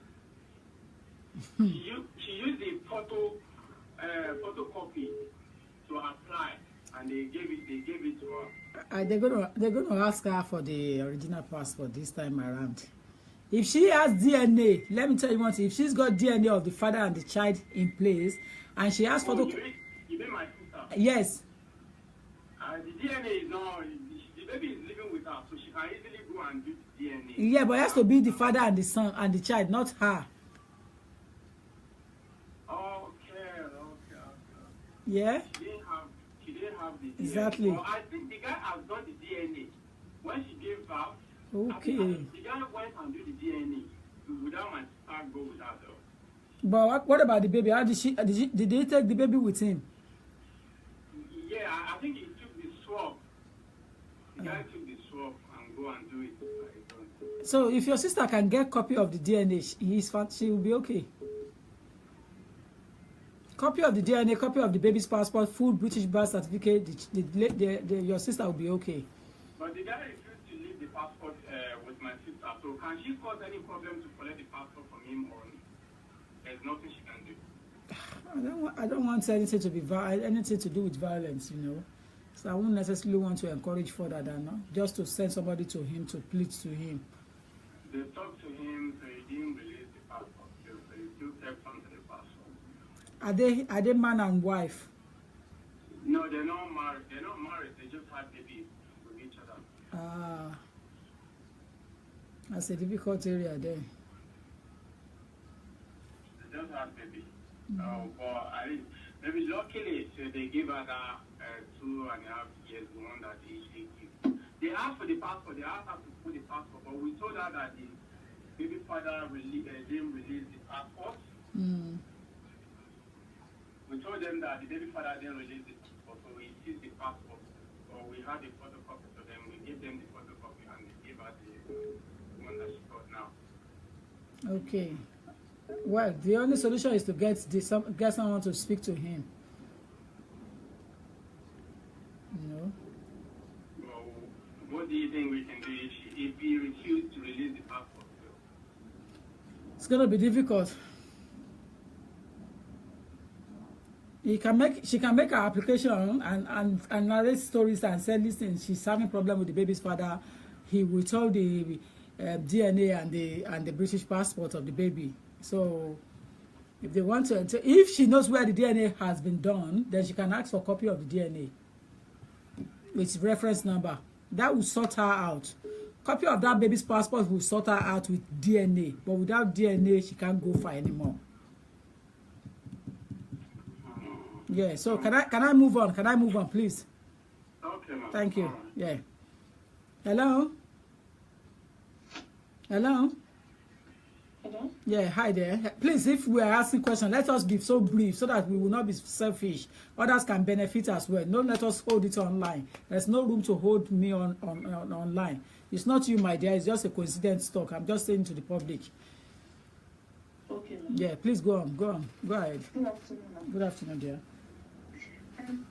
she used the photocopy to apply, and they gave it to her. They're gonna ask her for the original passport this time around. If she has DNA, let me tell you one thing. If she's got DNA of the father and the child in place, and she has photo, you mean my sister? Yes. The DNA is not. The baby is living with her, so she can easily go and do the DNA. Yeah, but it has to be the father and the son and the child, not her. Okay. Yeah. She didn't have the DNA. Exactly. Well, I think the guy has done the DNA when she gave birth. Okay. The guy went and do the DNA without my sister go with her though. But what about the baby? How did they take the baby with him? Yeah, I think he took the swab. The guy took the swab and go and do it. So if your sister can get copy of the DNA, she will be okay. Copy of the DNA, copy of the baby's passport, full British birth certificate. Your sister will be okay. But the guy refused to leave the passport with my sister. So can she cause any problem to collect the passport from him, or there's nothing she can do? I don't want anything to be anything to do with violence, you know. So I won't necessarily want to encourage further than just to send somebody to him to plead to him. They talked to him, so he didn't release the passport. So he still kept onto the passport. Are they man and wife? No, they're not married. They're not married. They just had babies with each other. That's a difficult area there. They just had babies. But maybe luckily, so they give her that 2.5 years, the one that they usually give. They asked for the passport. They asked her to put the passport, but we told her that the baby father didn't release the passport. We told them that the baby father didn't release the passport, so we seized the passport. Or we had the photocopy to them. We gave them the photocopy, and they gave her the one that she got now. Okay. Well, the only solution is to get someone to speak to him. You know. Well, what do you think we can do if he refused to release the passport? It's gonna be difficult. She can make her application and narrate stories and say, listen, she's having problem with the baby's father. He will tell the DNA and the British passport of the baby. So if they want to, if she knows where the DNA has been done, then she can ask for a copy of the DNA with reference number. That will sort her out. Copy of that baby's passport will sort her out with DNA, but without DNA, she can't go far anymore. Yeah, so can I move on? Can I move on, please? Okay, ma'am. Thank you. Yeah. Hello? Hello? Hello? Yeah, hi there. Please, if we are asking questions, let us be so brief so that we will not be selfish. Others can benefit as well. Don't let us hold it online. There's no room to hold me online. It's not you, my dear. It's just a coincidence talk. I'm just saying to the public. Okay, ma'am. Yeah, please go on. Go ahead. Good afternoon, ma'am. Good afternoon, dear.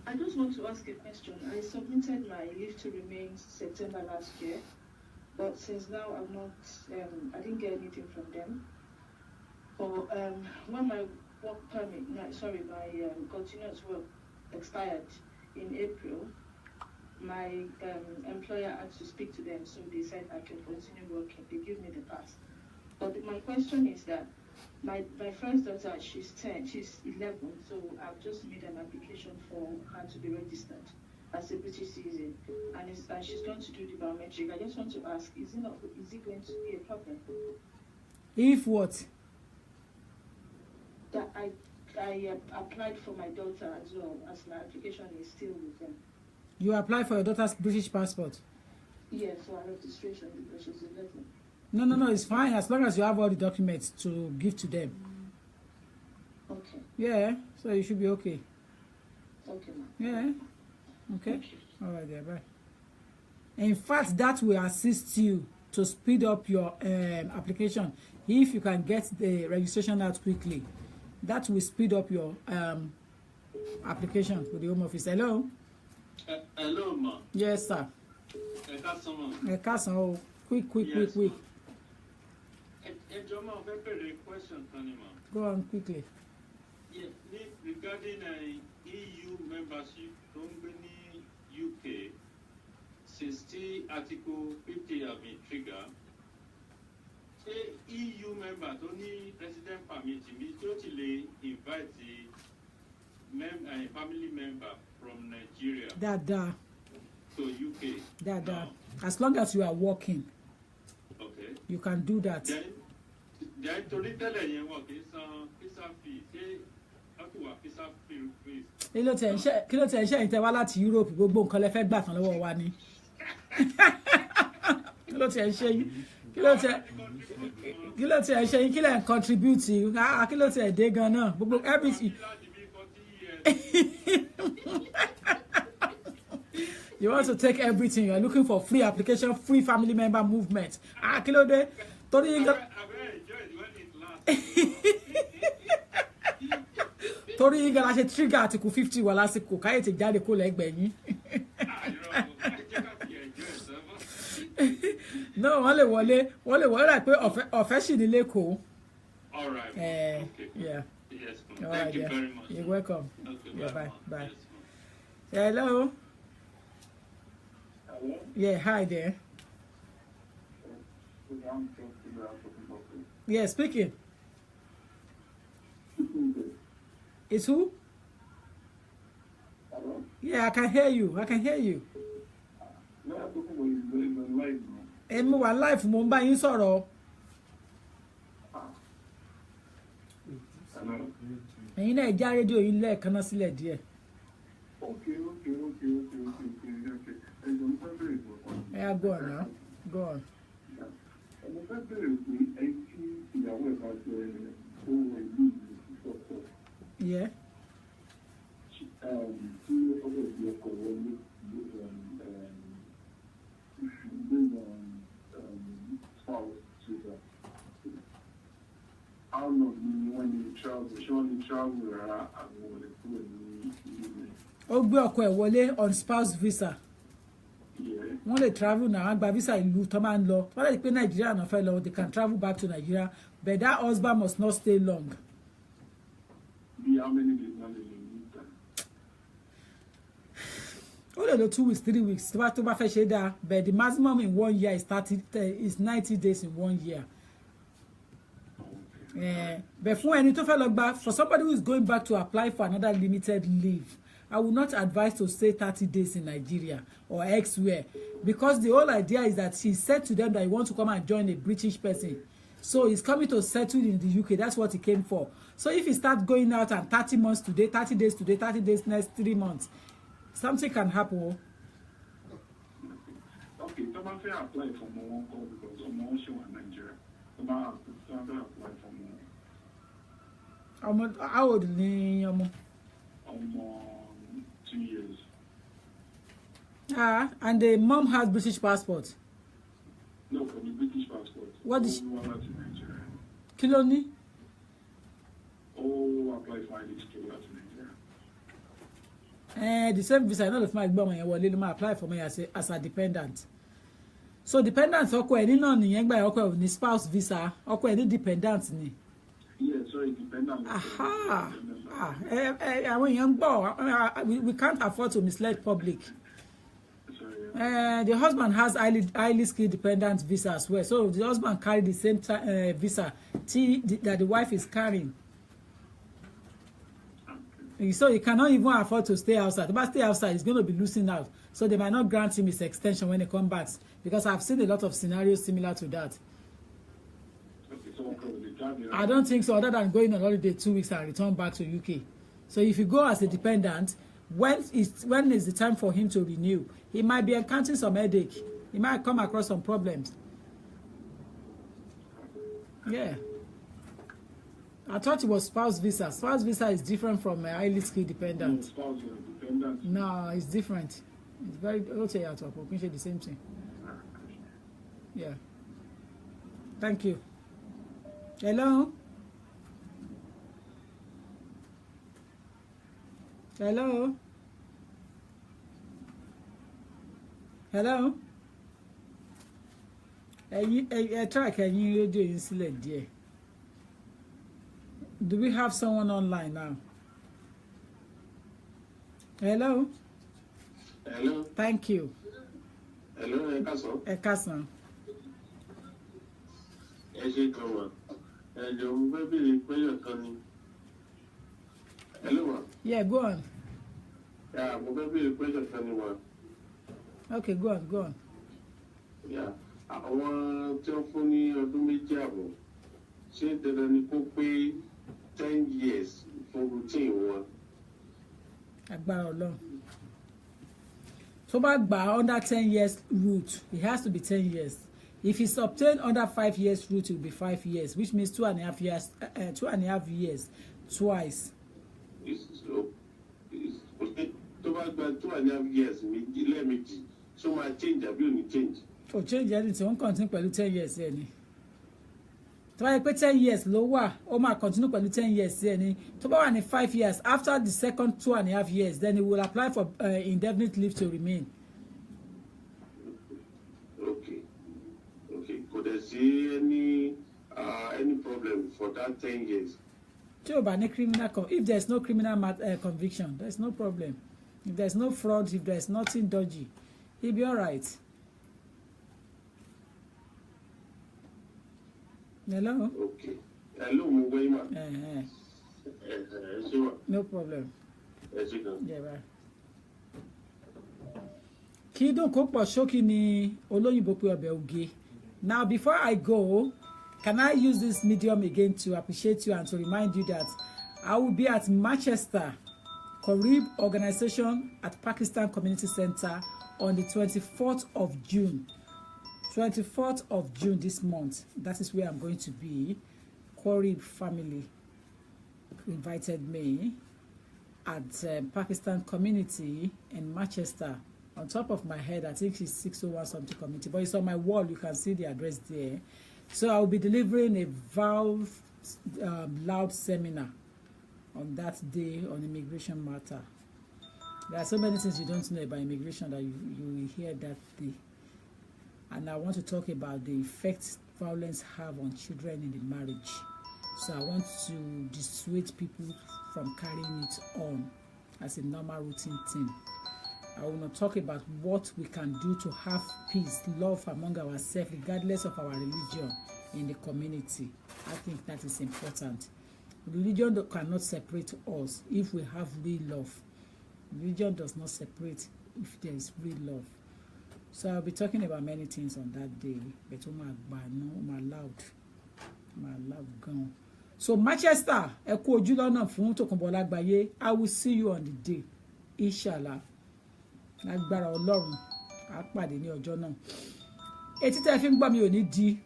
I just want to ask a question. I submitted my leave to remain September last year, but since now I've not, I didn't get anything from them. But when my work permit, my continuous work expired in April, my employer had to speak to them, so they said I can continue working. They give me the pass. But my question is that my friend's daughter, she's 10, she's 11, so I've just made an application for her to be registered as a British citizen, and she's going to do the biometric. I just want to ask, is it going to be a problem? If what? That I applied for my daughter as well, as my application is still with them. You apply for your daughter's British passport? Yes, for her registration because she's 11. No, it's fine as long as you have all the documents to give to them. Okay. Yeah, so you should be okay. Okay, ma'am. Yeah. Okay. All right, there. Bye. In fact, that will assist you to speed up your application. If you can get the registration out quickly, that will speed up your application with the Home Office. Hello. Hello, ma. Yes, sir. Quick. Go on quickly. Yeah, regarding EU membership from the UK, since the Article 50 have been triggered, the EU members only resident permit immediately invite the family member from Nigeria to UK. As long as you are working, okay, you can do that. Then to tell you what is visa fee. Visa fee. Kí ló tẹ̀ ń ṣe ìtẹ́ wá láti Europe gbogbo nǹkan lẹ fẹ́ gbà tán lọ́wọ́ wa ni. Kí ló tẹ̀ ń ṣe yín? Kí ló tẹ̀ ń ṣe yín? Kí lẹ̀ ń contribute? Kí ló tẹ̀ dé gan náà? Gbogbo everything. You want to take everything. You are looking for free application, free family member movement. Kí ló dé? Torí yín gan. Torí yín gan la ṣe trigger Article 50 wà lásìkò káyé ti jáde kó lẹ́gbẹ̀ẹ́ yín. No, wọ́n lè wọlé rà pé ọ̀fẹ́ sì ní lẹ́kọ̀ọ́. All right. Okay. Yeah. Yes, All thank right, you yeah. very much. You're welcome. Okay, Yeah, bye. Yes, Hello. Hello? Yeah, hi there. Yeah, speaking. It's who? Hello? Yeah, I can hear you. No, I'm talking about you going on live now. Mo wà live mo ń bá yín sọ̀rọ̀. ẹ̀yin náà já rédíò yín lẹ́ẹ̀kan náà sílẹ̀ díẹ̀. Okay. Yeah, go on now. Go on. Mo fẹ́ bẹ̀rẹ̀ pé ẹni tí ìyàwó ẹ̀ bá jẹ́ ohun ìlú ìsọ̀tọ̀. Yeah. Tí ọwọ́ ìdí ọkọ̀ wọlé spouse visa. How long when you travel? Ṣé wọ́n ní travel rárá àwọn olè kúrò ní ìlú? Ó gbé ọkọ ẹ̀ wọlé on spouse visa. Wọ́n lè travel now, wọ́n gba visa ìlú tó máa ń lọ. Wọ́n lè pé Nigeria náà fẹ́ lọ, they can travel back to Nigeria, but that husband must not stay long. How many days now they need that? Ó lè lò 2 weeks, 3 weeks. Tó bá fẹ́ ṣe dáa, but the maximum in 1 year is 90 days in 1 year. But fún ẹni tó fẹ́ lọ gba, for somebody who is going back to apply for another limited leave, I would not advise to stay 30 days in Nigeria or elsewhere, because the whole idea is that he said to them that he wants to come and join a British person. So he's coming to settle in the UK. That's what he came for. So if he starts going out and 30 months today, 30 days today, 30 days next 3 months, something can happen. Okay, someone say apply for more call because someone show in Nigeria. Someone apply for more. How old is he? 2 years. And the mom has British passport. No, for the British passport. What is? Kí ló ní? Apply for ID to Nigeria. The same visa. I know if my gbọ́mọ yẹn wọlé ló máa apply for me as a dependent. So dependent ọkọ ẹ̀ ní náà nìyẹn gbà ọkọ ẹ̀ ní spouse visa. Ọkọ ẹ̀ ní dependent ni. Yeah, sorry, dependent. Àwọn èèyàn ń gbọ́. We can't afford to mislead public. The husband has highly skilled dependent visa as well. So the husband carry the same visa that the wife is carrying. So he cannot even afford to stay outside. If I stay outside, he's going to be losing out. So they might not grant him his extension when he comes back. Because I've seen a lot of scenarios similar to that. I don't think so, other than going on holiday 2 weeks and return back to UK. So if you go as a dependent, when is the time for him to renew? He might be encountering some headache. He might come across some problems. Yeah. I thought it was spouse visa. Spouse visa is different from a highly skilled dependent. Spouse dependent. No, it's different. It's very okay. I appreciate the same thing. Yeah. Thank you. Hello. Hello. Hello. Try ẹ̀yin rédíò yín sílẹ̀ díẹ̀. Do we have someone online now? Hello. Hello. Thank you. Hello, ẹ káàsán. Ẹ káàsán. Ẹ ṣe kan wà. Ẹ jọ mo fẹ́ béèrè pẹ́yọ̀ kan ni. Hello ma. Yeah, go on. Mo fẹ́ béèrè pẹ́yọ̀ kan ni wa. Okay, go on, go on. Àwọn tí wọ́n fún ní ọdún méjì àbọ̀ ṣé dandan ni kó pé 10 years fún routine wọn. Agbára Ọlọ́run. Tó bá gbà under 10 years route, it has to be 10 years. If it's obtained under 5 years route, it will be 5 years, which means 2.5 years, 2.5 years twice. Tó bá gba 2.5 years lẹ́ẹ̀mejì, so máa change àbí ò ní change? Kò change anything, wọ́n continue pẹ̀lú 10 years ẹ̀ ni. Tó bá yẹ pé 10 years ló wà, ó máa continue pẹ̀lú 10 years ẹ̀ ni. Tó bá wà ní 5 years, after the second 2.5 years, then he will apply for indefinite leave to remain. Okay. Could there see any problem for that 10 years? Tí o bá ní if there's no criminal conviction, there's no problem. If there's no fraud, if there's nothing dodgy, he'll be all right. Hello? Okay. Hello, mo gbọ́ yín mà. Ṣé wà? No problem. Ẹ ṣé gan. Yeah, bye. Kí dùn kó pọ̀ ṣókí ni olóyìnbó pé ọbẹ̀ oge. Now, before I go, Can I use this medium again to appreciate you and to remind you that I will be at Manchester Carib Organization at Pakistan Community Center on the 24th of June. 24th of June this month. That is where I'm going to be. Carib family invited me at Pakistan Community in Manchester. On top of my head, I think it's 601 something community, but it's on my wall. You can see the address there. So I will be delivering a loud seminar on that day on immigration matter. There are so many things you don't know about immigration that you will hear that day. And I want to talk about the effects violence have on children in the marriage. So I want to dissuade people from carrying it on as a normal routine thing. I want to talk about what we can do to have peace, love among ourselves, regardless of our religion in the community. I think that is important. Religion cannot separate us if we have real love. Religion does not separate if there is real love. So I'll be talking about many things on that day. But I'm loud gone. So Manchester, I will see you on the day. Inshallah. Lágbára Ọlọ́run á pàdé ní ọjọ́ náà. Etí tẹ́ fi ń gbọ́ mi ò ní di,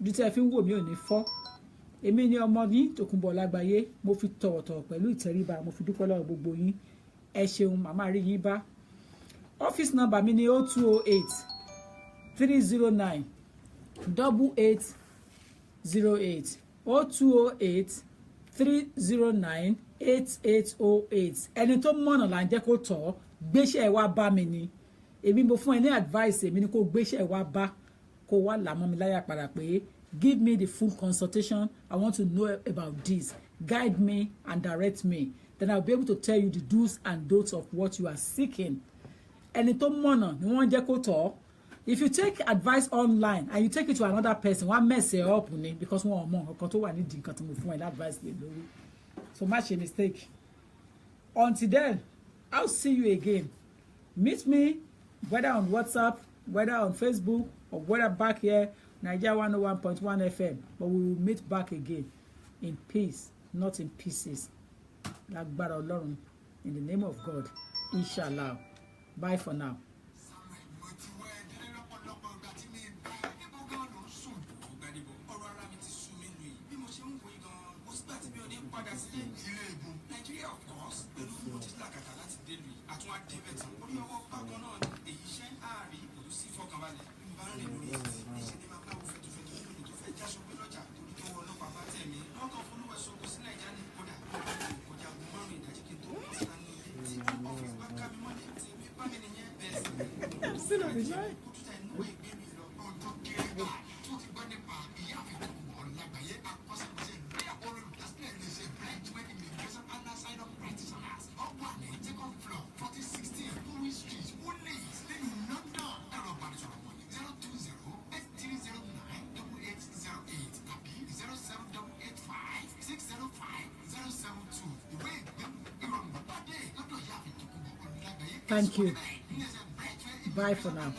ojú tẹ́ fi ń wò mí ò ní fọ́. Èmi ni ọmọ yín Tòkunbọ̀ Lágbàyé, mo fi tọ̀wọ̀tọ̀wọ̀ pẹ̀lú ìtẹríba, mo fi dúpẹ́ lọ́wọ́ gbogbo yín. Ẹ ṣeun, màmá rí yín bá. Office number mi ni 0208 309 8808 0208 309 8808. Ẹni tó mọ̀nà là ń jẹ́ kó tọ̀ gbéṣẹ́ wá bá mi ni. Èmi mo fún ẹ ní advice, èmi ni kó gbéṣẹ́ wá bá, kó wá là mọ́ mi láyà padà pé give me the full consultation. I want to know about this. Guide me and direct me. Then I'll be able to tell you the do's and don'ts of what you are seeking. Ẹni tó mọ̀nà ni wọ́n jẹ́ kó tọ̀. If you take advice online and you take it to another person, wọ́n mess it up ni because wọ́n mọ̀ nǹkan tó wà nídìí nǹkan tí mo fún ẹ ní advice lè lórí. So má ṣe mistake. Until then, I'll see you again. Meet me whether on WhatsApp, whether on Facebook, or whether back here, Nigeria 101.1 FM. But we will meet back again in peace, not in pieces. Lágbára Ọlọ́run, in the name of God, Inshallah. Bye for now. Thank you. Bye for now.